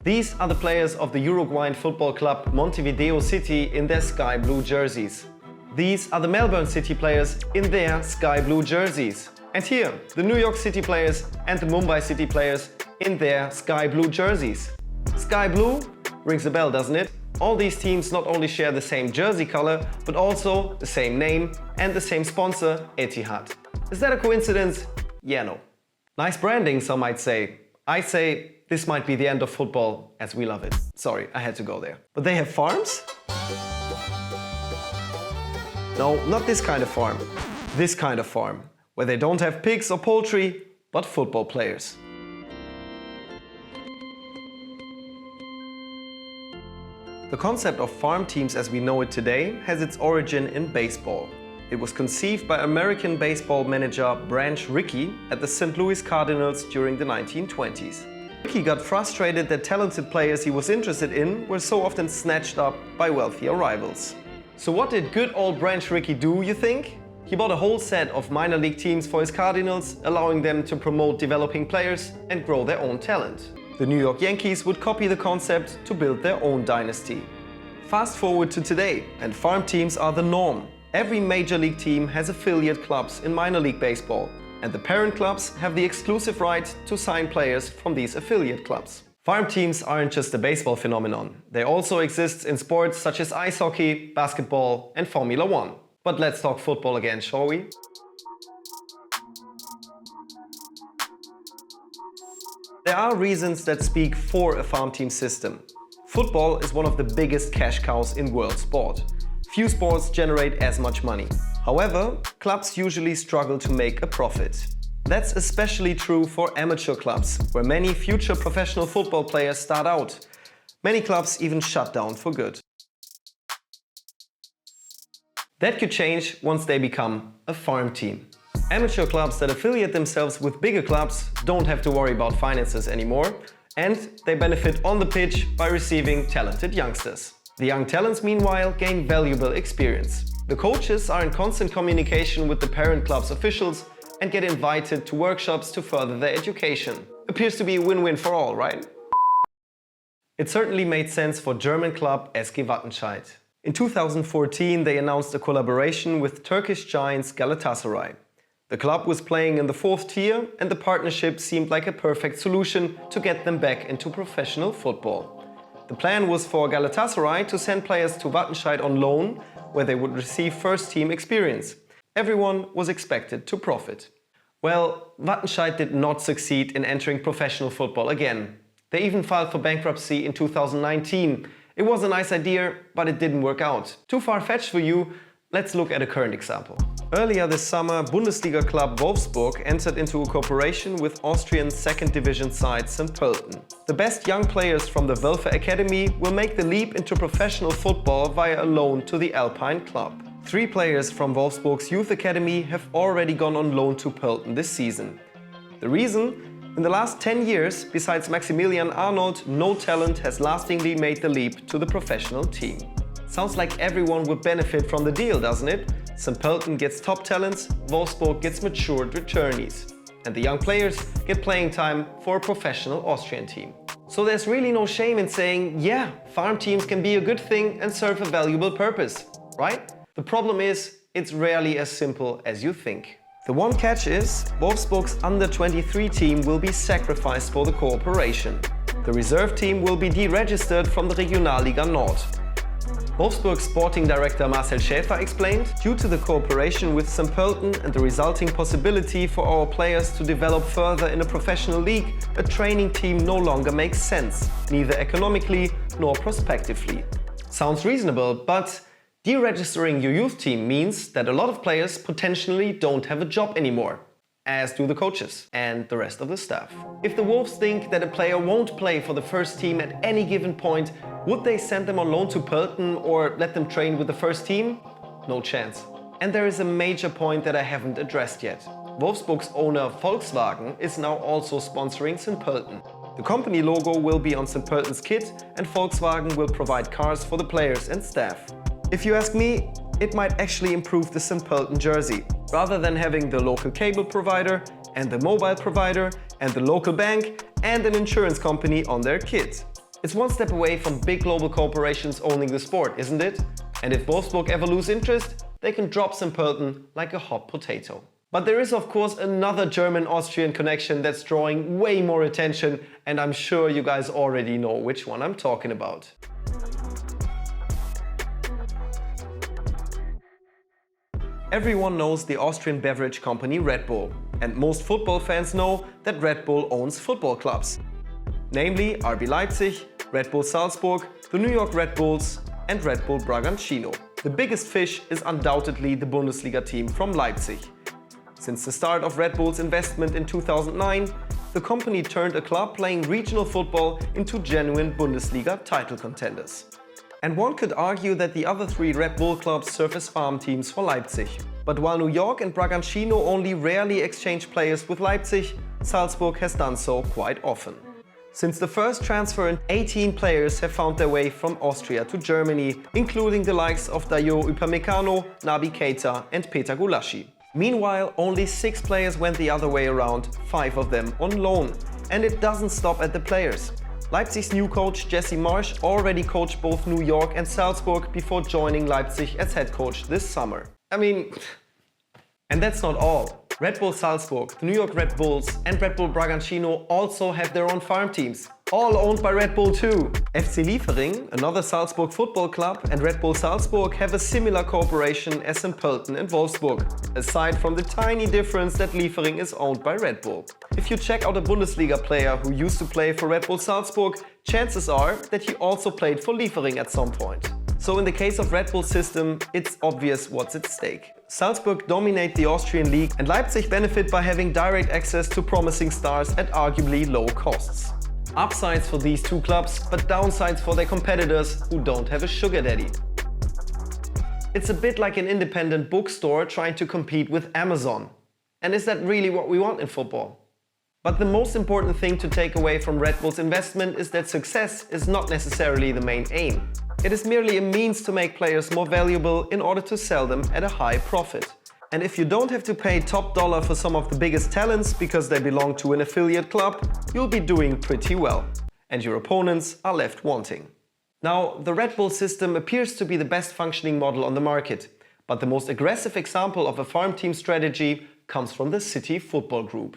These are the players of the Uruguayan football club Montevideo City in their sky blue jerseys. These are the Melbourne City players in their sky blue jerseys. And here, the New York City players and the Mumbai City players in their sky blue jerseys. Sky blue rings a bell, doesn't it? All these teams not only share the same jersey color, but also the same name and the same sponsor, Etihad. Is that a coincidence? Yeah, no. Nice branding, some might say. I say this might be the end of football as we love it. Sorry, I had to go there. But they have farms? No, not this kind of farm. This kind of farm, where they don't have pigs or poultry, but football players. The concept of farm teams as we know it today has its origin in baseball. It was conceived by American baseball manager Branch Rickey at the St. Louis Cardinals during the 1920s. Rickey got frustrated that talented players he was interested in were so often snatched up by wealthier rivals. So what did good old Branch Rickey do, you think? He bought a whole set of minor league teams for his Cardinals, allowing them to promote developing players and grow their own talent. The New York Yankees would copy the concept to build their own dynasty. Fast forward to today, and farm teams are the norm. Every major league team has affiliate clubs in minor league baseball, and the parent clubs have the exclusive right to sign players from these affiliate clubs. Farm teams aren't just a baseball phenomenon. They also exist in sports such as ice hockey, basketball and Formula 1. But let's talk football again, shall we? There are reasons that speak for a farm team system. Football is one of the biggest cash cows in world sport. Few sports generate as much money. However, clubs usually struggle to make a profit. That's especially true for amateur clubs, where many future professional football players start out. Many clubs even shut down for good. That could change once they become a farm team. Amateur clubs that affiliate themselves with bigger clubs don't have to worry about finances anymore, and they benefit on the pitch by receiving talented youngsters. The young talents, meanwhile, gain valuable experience. The coaches are in constant communication with the parent club's officials and get invited to workshops to further their education. Appears to be a win-win for all, right? It certainly made sense for German club SG Wattenscheid. In 2014, they announced a collaboration with Turkish giants Galatasaray. The club was playing in the 4th tier, and the partnership seemed like a perfect solution to get them back into professional football. The plan was for Galatasaray to send players to Wattenscheid on loan, where they would receive first-team experience. Everyone was expected to profit. Well, Wattenscheid did not succeed in entering professional football again. They even filed for bankruptcy in 2019. It was a nice idea, but it didn't work out. Too far-fetched for you? Let's look at a current example. Earlier this summer, Bundesliga club Wolfsburg entered into a cooperation with Austrian 2nd division side St. Pölten. The best young players from the Wölfe Academy will make the leap into professional football via a loan to the Alpine club. 3 players from Wolfsburg's youth academy have already gone on loan to Pölten this season. The reason? In the last 10 years, besides Maximilian Arnold, no talent has lastingly made the leap to the professional team. Sounds like everyone would benefit from the deal, doesn't it? St. Pölten gets top talents, Wolfsburg gets matured returnees. And the young players get playing time for a professional Austrian team. So there's really no shame in saying, yeah, farm teams can be a good thing and serve a valuable purpose, right? The problem is, it's rarely as simple as you think. The one catch is, Wolfsburg's under-23 team will be sacrificed for the cooperation. The reserve team will be deregistered from the Regionalliga Nord. Wolfsburg's sporting director Marcel Schäfer explained, due to the cooperation with St. Pölten and the resulting possibility for our players to develop further in a professional league, a training team no longer makes sense, neither economically nor prospectively. Sounds reasonable, but deregistering your youth team means that a lot of players potentially don't have a job anymore, as do the coaches and the rest of the staff. If the Wolves think that a player won't play for the first team at any given point, would they send them on loan to Pölten or let them train with the first team? No chance. And there is a major point that I haven't addressed yet. Wolfsburg's owner Volkswagen is now also sponsoring St. Pölten. The company logo will be on St. Pölten's kit, and Volkswagen will provide cars for the players and staff. If you ask me, it might actually improve the St. Pölten jersey. Rather than having the local cable provider and the mobile provider and the local bank and an insurance company on their kit. It's one step away from big global corporations owning the sport, isn't it? And if Wolfsburg ever lose interest, they can drop St. Pölten like a hot potato. But there is of course another German-Austrian connection that's drawing way more attention, and I'm sure you guys already know which one I'm talking about. Everyone knows the Austrian beverage company Red Bull, and most football fans know that Red Bull owns football clubs. Namely RB Leipzig, Red Bull Salzburg, the New York Red Bulls and Red Bull Bragantino. The biggest fish is undoubtedly the Bundesliga team from Leipzig. Since the start of Red Bull's investment in 2009, the company turned a club playing regional football into genuine Bundesliga title contenders. And one could argue that the other three Red Bull clubs serve as farm teams for Leipzig. But while New York and Bragantino only rarely exchange players with Leipzig, Salzburg has done so quite often. Since the first transfer, 18 players have found their way from Austria to Germany, including the likes of Dayo Upamecano, Naby Keita and Peter Gulaschi. Meanwhile, only 6 players went the other way around, 5 of them on loan. And it doesn't stop at the players. Leipzig's new coach Jesse Marsch already coached both New York and Salzburg before joining Leipzig as head coach this summer. And that's not all. Red Bull Salzburg, the New York Red Bulls and Red Bull Bragantino also have their own farm teams, all owned by Red Bull too. FC Liefering, another Salzburg football club, and Red Bull Salzburg have a similar cooperation as St. Pölten and Wolfsburg, aside from the tiny difference that Liefering is owned by Red Bull. If you check out a Bundesliga player who used to play for Red Bull Salzburg, chances are that he also played for Liefering at some point. So in the case of Red Bull's system, it's obvious what's at stake. Salzburg dominate the Austrian league and Leipzig benefit by having direct access to promising stars at arguably low costs. Upsides for these two clubs, but downsides for their competitors who don't have a sugar daddy. It's a bit like an independent bookstore trying to compete with Amazon. And is that really what we want in football? But the most important thing to take away from Red Bull's investment is that success is not necessarily the main aim. It is merely a means to make players more valuable in order to sell them at a high profit. And if you don't have to pay top dollar for some of the biggest talents because they belong to an affiliate club, you'll be doing pretty well. And your opponents are left wanting. Now, the Red Bull system appears to be the best functioning model on the market, but the most aggressive example of a farm team strategy comes from the City Football Group.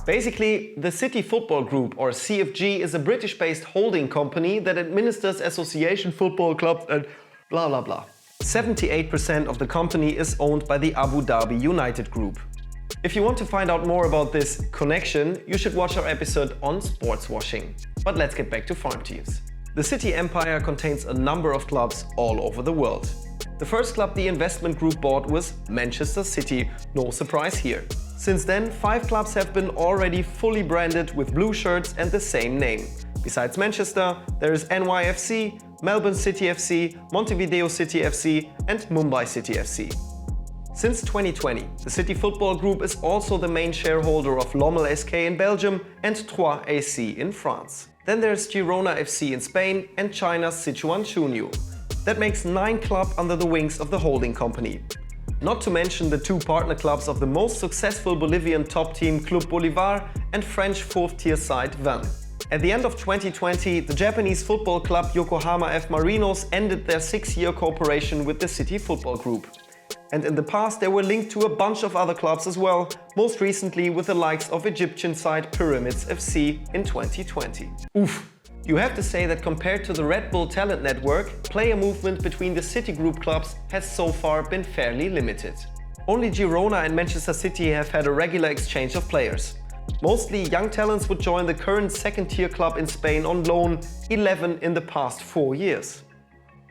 Basically, the City Football Group, or CFG, is a British-based holding company that administers association football clubs and blah blah blah. 78% of the company is owned by the Abu Dhabi United Group. If you want to find out more about this connection, you should watch our episode on sports washing. But let's get back to farm teams. The City Empire contains a number of clubs all over the world. The first club the investment group bought was Manchester City, no surprise here. Since then, 5 clubs have been already fully branded with blue shirts and the same name. Besides Manchester, there is NYFC, Melbourne City FC, Montevideo City FC and Mumbai City FC. Since 2020, the City Football Group is also the main shareholder of Lommel SK in Belgium and Troyes AC in France. Then there's Girona FC in Spain and China's Sichuan Chunyu. That makes 9 clubs under the wings of the holding company. Not to mention the 2 partner clubs of the most successful Bolivian top team Club Bolivar and French 4th-tier side Vannes. At the end of 2020, the Japanese football club Yokohama F. Marinos ended their 6-year cooperation with the City Football Group. And in the past they were linked to a bunch of other clubs as well, most recently with the likes of Egyptian side Pyramids FC in 2020. Oof! You have to say that compared to the Red Bull talent network, player movement between the City Group clubs has so far been fairly limited. Only Girona and Manchester City have had a regular exchange of players. Mostly young talents would join the current 2nd-tier club in Spain on loan, 11 in the past 4 years.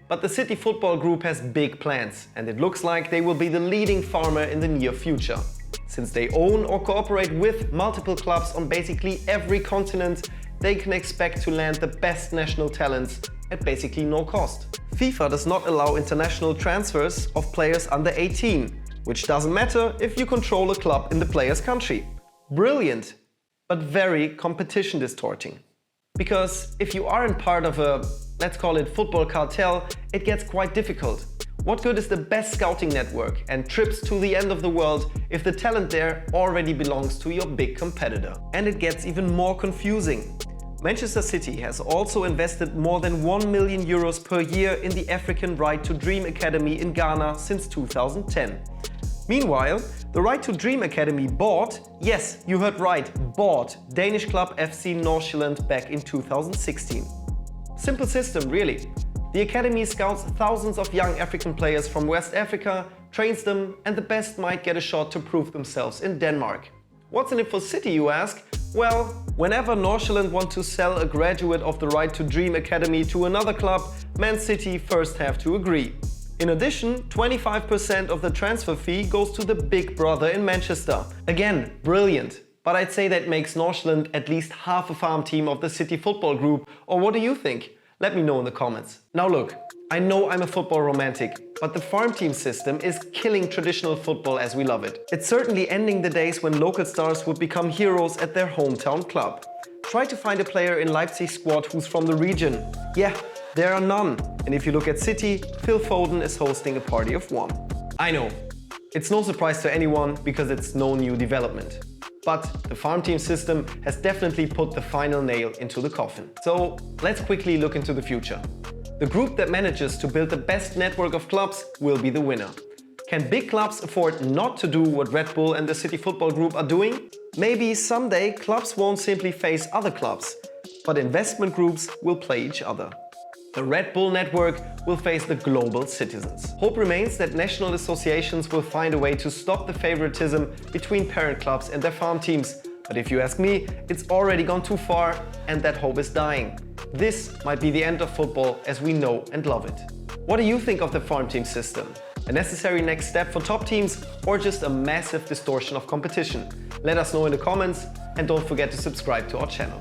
But the City Football Group has big plans, and it looks like they will be the leading farmer in the near future. Since they own or cooperate with multiple clubs on basically every continent, they can expect to land the best national talents at basically no cost. FIFA does not allow international transfers of players under 18, which doesn't matter if you control a club in the player's country. Brilliant, but very competition distorting. Because if you aren't part of a, let's call it football cartel, it gets quite difficult. What good is the best scouting network and trips to the end of the world if the talent there already belongs to your big competitor? And it gets even more confusing. Manchester City has also invested more than €1 million per year in the African Right to Dream Academy in Ghana since 2010. Meanwhile, the Right to Dream Academy bought, yes, you heard right, bought Danish club FC Nordsjælland back in 2016. Simple system, really. The academy scouts thousands of young African players from West Africa, trains them, and the best might get a shot to prove themselves in Denmark. What's in it for City, you ask? Well, whenever Nordsjælland want to sell a graduate of the Right to Dream Academy to another club, Man City first have to agree. In addition, 25% of the transfer fee goes to the big brother in Manchester. Again, brilliant. But I'd say that makes Nordsjælland at least half a farm team of the City football group. Or what do you think? Let me know in the comments. Now look, I know I'm a football romantic, but the farm team system is killing traditional football as we love it. It's certainly ending the days when local stars would become heroes at their hometown club. Try to find a player in Leipzig's squad who's from the region. Yeah, there are none. And if you look at City, Phil Foden is hosting a party of one. I know, it's no surprise to anyone because it's no new development. But the farm team system has definitely put the final nail into the coffin. So let's quickly look into the future. The group that manages to build the best network of clubs will be the winner. Can big clubs afford not to do what Red Bull and the City Football Group are doing? Maybe someday clubs won't simply face other clubs, but investment groups will play each other. The Red Bull network will face the global citizens. Hope remains that national associations will find a way to stop the favoritism between parent clubs and their farm teams. But if you ask me, it's already gone too far and that hope is dying. This might be the end of football as we know and love it. What do you think of the farm team system? A necessary next step for top teams or just a massive distortion of competition? Let us know in the comments and don't forget to subscribe to our channel.